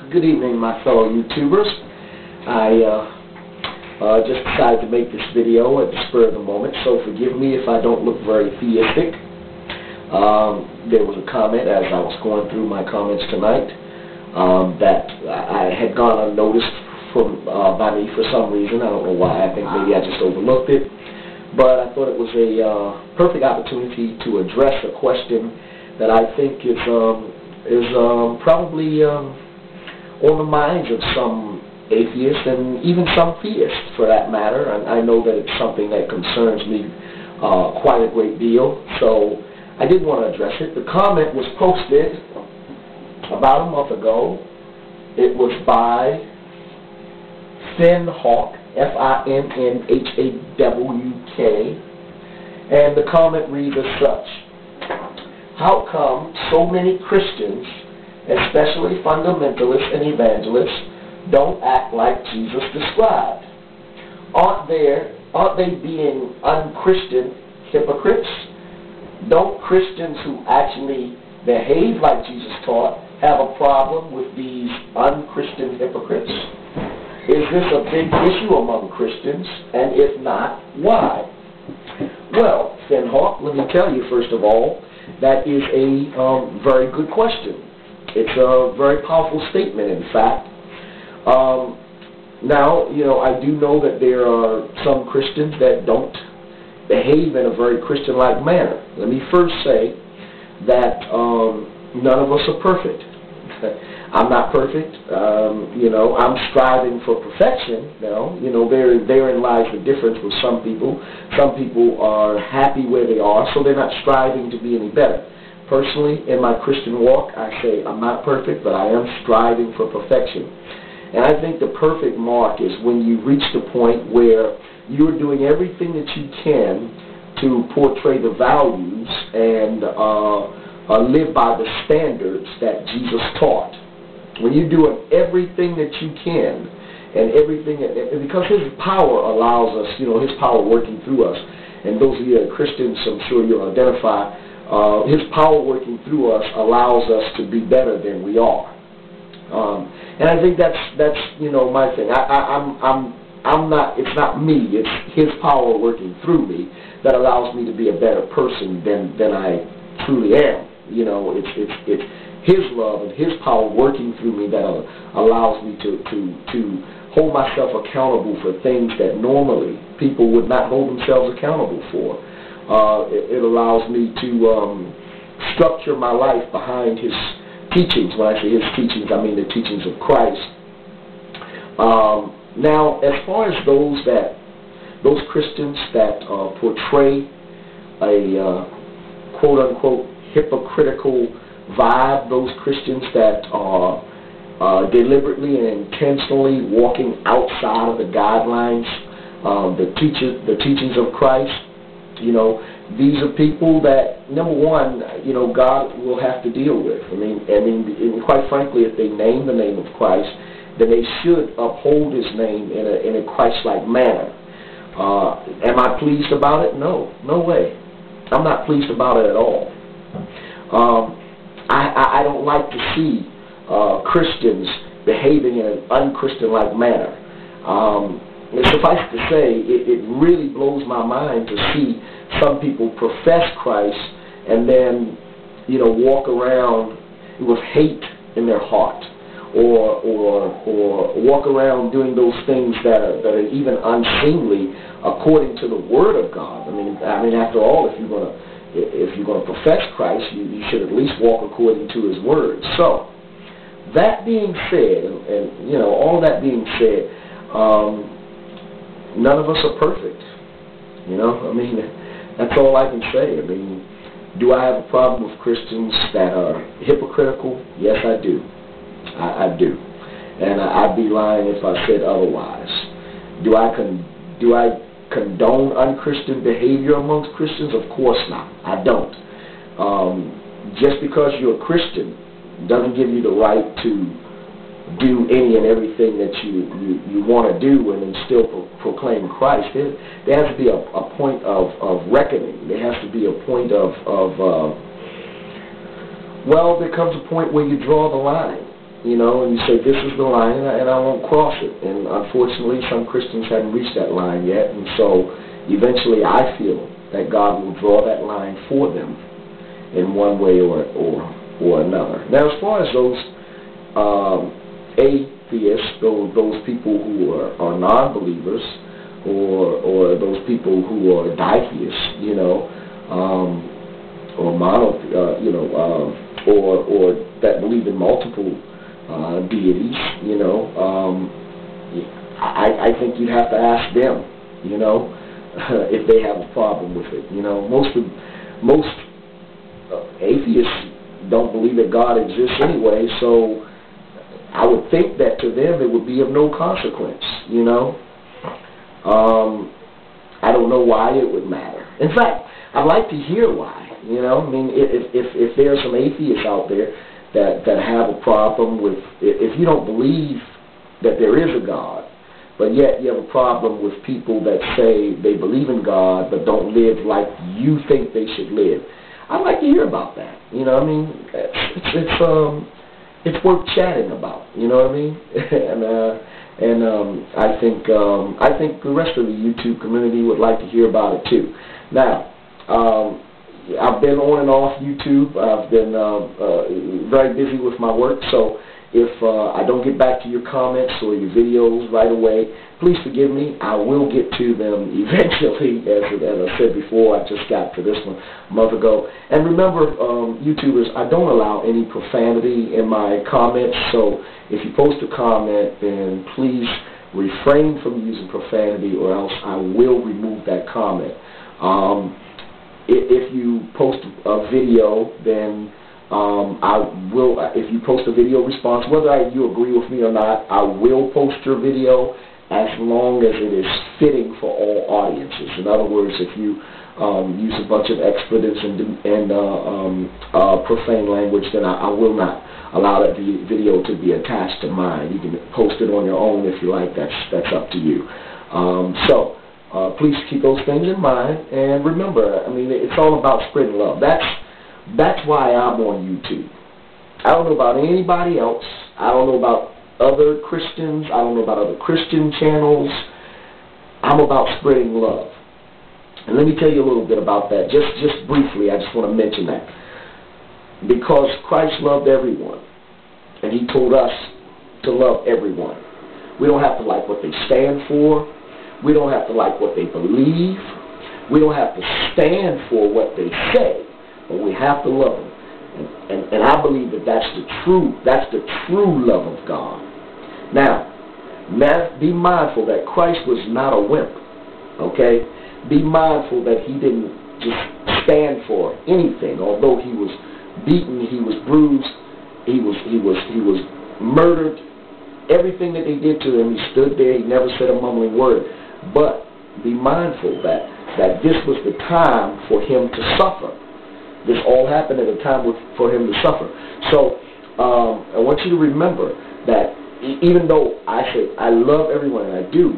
Good evening, my fellow YouTubers. I just decided to make this video at the spur of the moment, so forgive me if I don't look very theistic. There was a comment as I was going through my comments tonight that I had gone unnoticed by me for some reason. I don't know why. I think maybe I just overlooked it. But I thought it was a perfect opportunity to address a question that I think is probably on the minds of some atheists and even some theists, for that matter. And I know that it's something that concerns me quite a great deal, so I did want to address it. The comment was posted about a month ago. It was by FinnHawk, FinnHawk, and the comment reads as such: how come so many Christians, especially fundamentalists and evangelists, don't act like Jesus described? Aren't they being unchristian hypocrites? Don't Christians who actually behave like Jesus taught have a problem with these unchristian hypocrites? Is this a big issue among Christians? And if not, why? Well, FinnHawk, let me tell you first of all, that is a very good question. It's a very powerful statement, in fact. Now, I do know that there are some Christians that don't behave in a very Christian-like manner. Let me first say that none of us are perfect. I'm not perfect. I'm striving for perfection. Therein lies the difference with some people. Some people are happy where they are, so they're not striving to be any better. Personally, in my Christian walk, I say I'm not perfect, but I am striving for perfection. And I think the perfect mark is when you reach the point where you're doing everything that you can to portray the values and live by the standards that Jesus taught. When you're doing everything that you can, and because His power allows us, His power working through us, and those of you that are Christians, I'm sure you'll identify, His power working through us allows us to be better than we are. And I think that's my thing. I'm not. It's not me. It's His power working through me that allows me to be a better person than I truly am. It's His love and His power working through me that allows me to hold myself accountable for things that normally people would not hold themselves accountable for. It allows me to structure my life behind His teachings. When I say His teachings, I mean the teachings of Christ. Now, as far as those Christians that portray a quote-unquote hypocritical vibe, those Christians that are deliberately and intentionally walking outside of the guidelines, the teachings of Christ, these are people that, number one, God will have to deal with. I mean, quite frankly, if they name the name of Christ, then they should uphold His name in a Christ-like manner. Am I pleased about it? No, no way. I'm not pleased about it at all. I don't like to see Christians behaving in an unchristian-like manner. Suffice to say, it really blows my mind to see some people profess Christ and then, walk around with hate in their heart, or walk around doing those things that are even unseemly according to the Word of God. I mean, after all, if you're gonna profess Christ, you should at least walk according to His Word. So, that being said, and all that being said, none of us are perfect. That's all I can say. Do I have a problem with Christians that are hypocritical? Yes, I do. I do. And I'd be lying if I said otherwise. Do I condone unchristian behavior amongst Christians? Of course not. I don't. Just because you're a Christian doesn't give you the right to do any and everything that you want to do and then still proclaim Christ. There has to be a point of reckoning. There has to be a point of there comes a point where you draw the line. you know, and you say, this is the line, and I won't cross it. And unfortunately, some Christians haven't reached that line yet, and so eventually I feel that God will draw that line for them in one way or another. Now, as far as those atheists, those people who are non-believers, or those people who are ditheists, you know, or or that believe in multiple deities, you know, I think you'd have to ask them, you know, if they have a problem with it. You know, most atheists don't believe that God exists anyway, so I would think that to them it would be of no consequence, you know. I don't know why it would matter. In fact, I'd like to hear why, you know. I mean, if there are some atheists out there that have a problem with, if you don't believe that there is a God, but yet you have a problem with people that say they believe in God but don't live like you think they should live, I'd like to hear about that. You know what I mean? It's worth chatting about. You know what I mean? and I think the rest of the YouTube community would like to hear about it too. Now, I've been on and off YouTube. I've been very busy with my work, so if I don't get back to your comments or your videos right away, please forgive me. I will get to them eventually. As I said before, I just got to this one a month ago. And remember, YouTubers, I don't allow any profanity in my comments, so if you post a comment, then please refrain from using profanity, or else I will remove that comment. If you post a video, then I will, if you post a video response, whether you agree with me or not, I will post your video as long as it is fitting for all audiences. In other words, if you use a bunch of expletives and profane language, then I will not allow that video to be attached to mine. You can post it on your own if you like. That's up to you. Please keep those things in mind, and remember, I mean, it's all about spreading love. That's why I'm on YouTube. I don't know about anybody else. I don't know about other Christians. I don't know about other Christian channels. I'm about spreading love. And let me tell you a little bit about that. Just briefly, I just want to mention that. Because Christ loved everyone, and He told us to love everyone. We don't have to like what they stand for. We don't have to like what they believe. We don't have to stand for what they say. But we have to love them. And I believe that that's the true love of God. Now, be mindful that Christ was not a wimp. Okay? Be mindful that He didn't just stand for anything. Although He was beaten, He was bruised, He was murdered. Everything that they did to Him, He stood there, He never said a mumbling word. But be mindful that this was the time for Him to suffer. This all happened at a time for Him to suffer. So I want you to remember that even though I say I love everyone, and I do,